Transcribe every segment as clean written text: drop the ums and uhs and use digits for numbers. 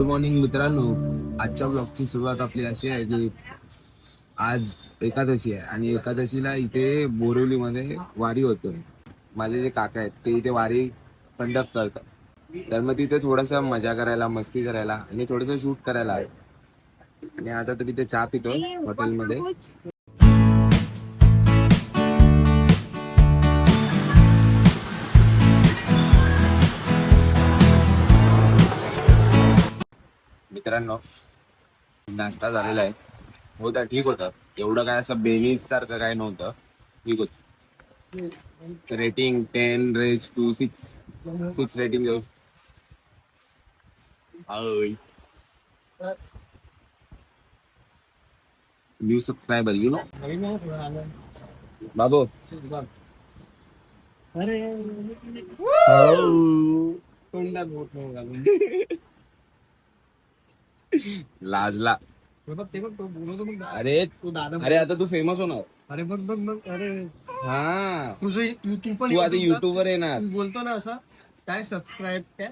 Morning मित्रांनो. आजच्या ब्लॉगची सुरुवात आपली अशी आहे की आज एकादशी आहे आणि एकादशीला इथे बोरिवलीमध्ये वारी होते. माझे जे काका आहेत ते इथे वारी कंडक्ट करतात. तर मग तिथे थोडासा मजा करायला, मस्ती करायला आणि थोडंसं शूट करायला आहे. आणि आता तर तिथे चहा पितो हॉटेलमध्ये. मित्रांनो, नाश्ता झालेला आहे. होता ठीक होता, एवढं काय असं बेनीज सारखं काय नव्हतं, ठीक होत. रेटिंग 10 रेज टू 6 रेटिंग देऊ. न्यू सबस्क्रायबर यू नो बाबू. अरे लाजला. अरे तू दादा, अरे आता तू फेमस होणार. अरे बघ बघ बघ, अरे हा तुझं तू पण तू आता युट्यूबवर येणार. तू बोलतो ना असं काय सबस्क्राईब काय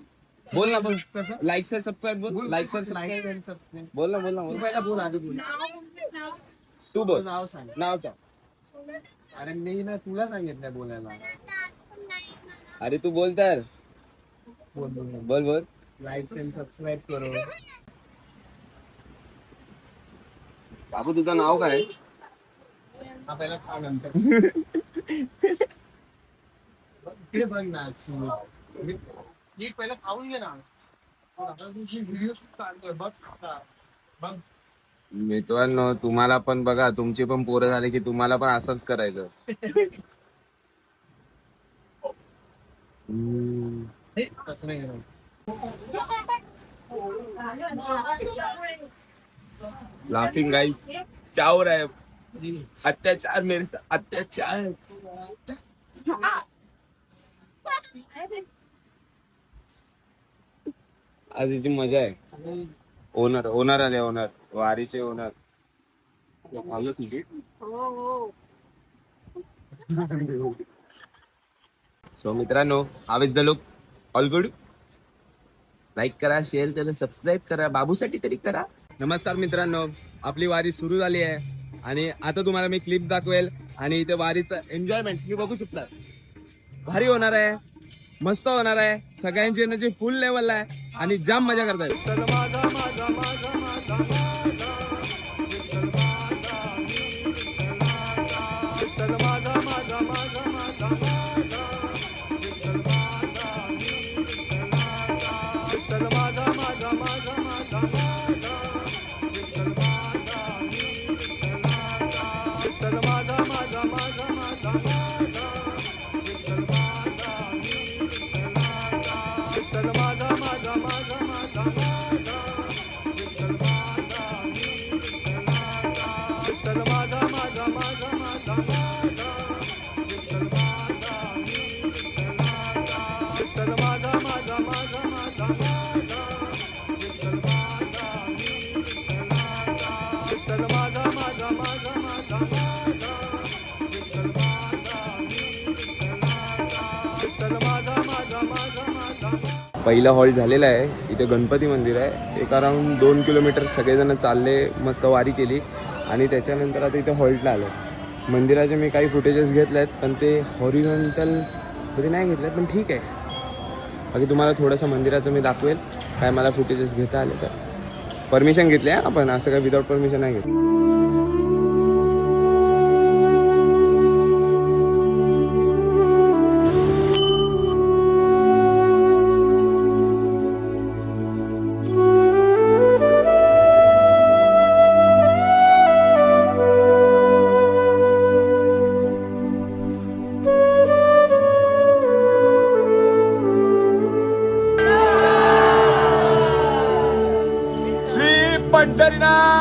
बोल ना, बोल. कसं लाईक से सबस्क्राईब बोल. लाईक से सबस्क्राईब लाईक सबस्क्राईब बोल ना, बोल ना, तू बोल. पहिला बोल, आधी बोल. तू बोल, नाव सांग. नाव सांग. अरे मी ना तुला सांगितलंय बोलायला. अरे तू बोल तर. बोल बोल बोल बोल. लाईक अँड सबस्क्राईब करो. बाबू तुझं नाव काय? हा पहिला सांग नंतर. इकडे बघ ना, नीट पहिला खाऊन घे ना. व्हिडिओ शूट काढतोय बघ बघ. मित्रांनो, तुम्हाला पण बघा, तुमची पण पोरं झाली की तुम्हाला पण असंच करायचं. हे कसं नाही करायचं. लाफिंग गाइस, क्या हो रहा है? अत्याचार मेरे साथ, अत्याचार. आज याची मजा आहे. ओनर आले, ओनर वारीचे ओनर. सो मित्रांनो, how is the look? All good. Like करा, शेअर करा, सबस्क्राईब करा, बाबूसाठी तरी करा. नमस्कार मित्रांनो, आपली वारी सुरू झाली आहे आणि आता तुम्हाला मी क्लिप्स दाखवेल आणि इथे वारीचं एन्जॉयमेंट तुम्ही बघू शकता. भारी होणार आहे, मस्त होणार आहे. सगळ्यांची एनर्जी फुल लेवलला आहे आणि जाम मजा करताय. पहिला हॉल्ट झालेला आहे. इथे गणपती मंदिर आहे. एक अराउंड 2 किलोमीटर सगळेजण चालले, मस्त वारी केली आणि त्याच्यानंतर आता इथे हॉल्टला आलो. मंदिराचे मी काही फुटेजेस घेतले आहेत, पण ते हॉरिझॉन्टल मध्ये नाही घेतले, पण ठीक आहे. बाकी तुम्हाला थोडंसं मंदिराचं मी दाखवेल, काय मला फुटेजेस घेता आले तर. परमिशन घेतली आहे आपण, असं काय विदाऊट परमिशन नाही घेतलं.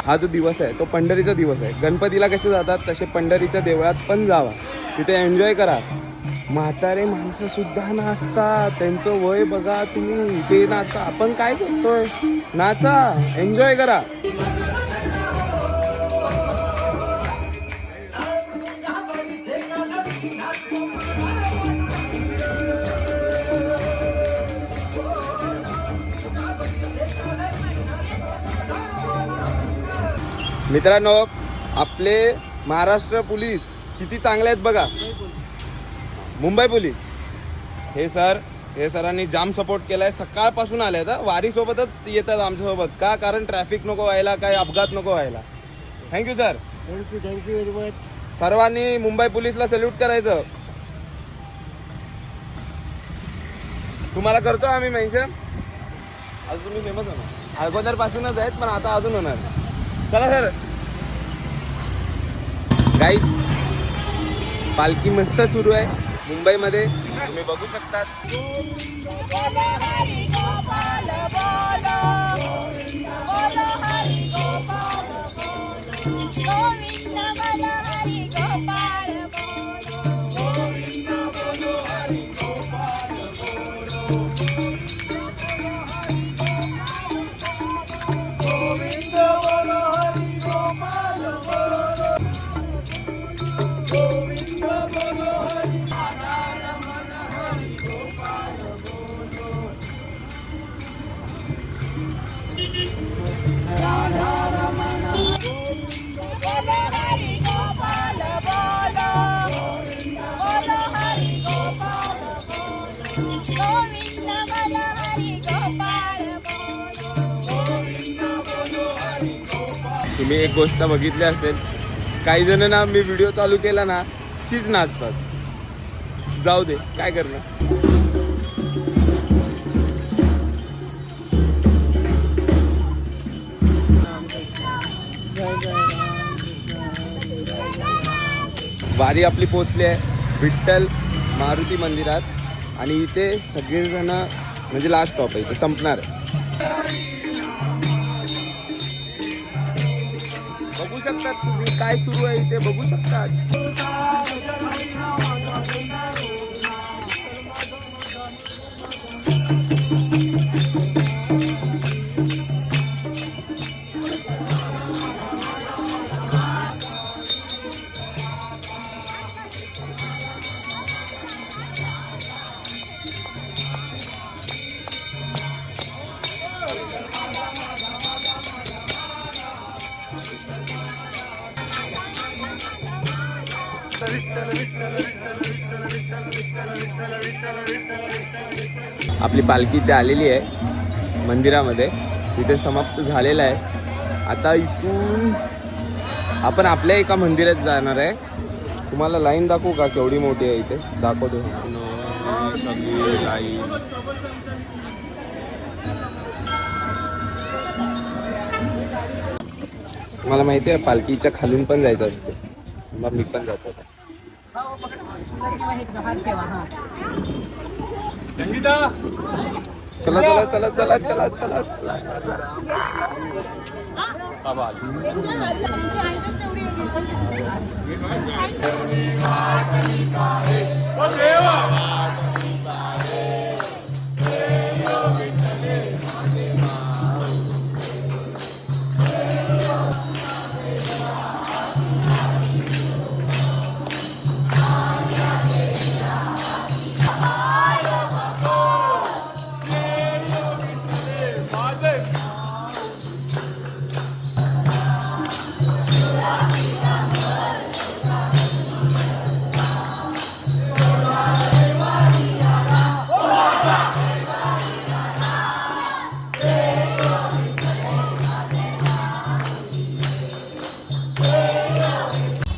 हा जो दिवस आहे तो पंढरीचा दिवस आहे. गणपतीला कसे जातात तसे पंढरीच्या देवळात पण जावा, तिथे एन्जॉय करा. म्हातारे माणसं सुद्धा नाचतात, त्यांचं वय बघा तुम्ही, ते नाचता. आपण काय करतोय? नाचा, एन्जॉय करा. मित्रांनो, आपले महाराष्ट्र पोलीस किती चांगले आहेत बघा. मुंबई पोलीस हे सरांनी जाम सपोर्ट केलाय. सकाळपासून आले आहेत, वारी सोबतच येतात आमच्यासोबत. का? कारण ट्रॅफिक नको व्हायला, काय अपघात नको व्हायला. Thank you sir. Thank you very much. सर्वांनी मुंबई पोलीसला सॅल्यूट करायचं. तुम्हाला करतो आम्ही मेन्शन. आज तुम्ही फेमस होणार, अगोदर पासूनच आहेत पण आता अजून होणार. चला सर. गाईज, पालखी मस्त सुरू आहे मुंबईमध्ये, तुम्ही बघू शकतात. तुम्ही एक गोष्ट बघितली असेल, काही जण ना मी व्हिडिओ चालू केला ना तीच नाचतात. जाऊ दे, काय करणार. वारी आपली पोचली आहे विठ्ठल मारुती मंदिरात. आणि इथे सगळेजण म्हणजे लास्ट स्टॉप आहे, इथे संपणार आहे. बघू शकतात तुम्ही काय सुरू आहे इथे, बघू शकतात. आपली पालखी इथे आलेली आहे मंदिरामध्ये, इथे समाप्त झालेला आहे. आता इथून आपण आपल्या एका मंदिरात जाणार आहे. तुम्हाला लाईन दाखवू का केवढी मोठी आहे इथे, दाखवतो. सगळी लाईन. मला माहिती आहे पालखीच्या खालून पण जायचं असतं, मग मी पण जातो. चला चला चला चला चला चला चला.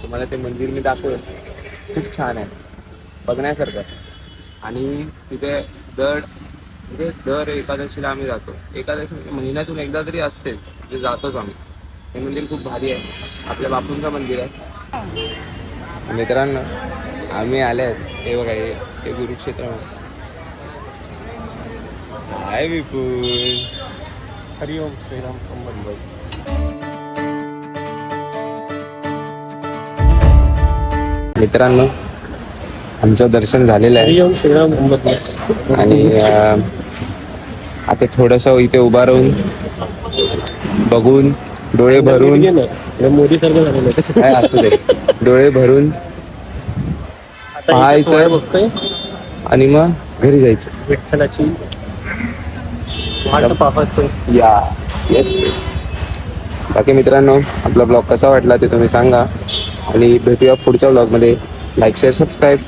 तुम्हाला ते मंदिर मी दाखवेल, खूप छान आहे, बघण्यासारखं. आणि तिथे दर एकादशीला आम्ही जातो. एकादशी महिन्यातून एकदा तरी असतेच, ते जातोच आम्ही. हे मंदिर खूप भारी आहे, आपल्या बापूंचं मंदिर आहे. मित्रांनो, आम्ही आले आहेत, हे बघा, हे गुरुक्षेत्र आहे. विपुल, हरिओम श्रीराम मुंबई. मित्रांनो, आमचं दर्शन झालेलं आहे आणि आता थोडंसं इथे उभा राहून बघून डोळे भरून मोदी सारखं झालेलं काय असू दे, डोळे भरून पाहायचं बघतोय आणि मग घरी जायचं. विठ्ठलाची वाट पाहतोय. या येस. बाकी मित्रांनो, आपला ब्लॉग कसा वाटला ते तुम्ही सांगा आणि भेटूया पुढच्या ब्लॉगमध्ये. Like share subscribe.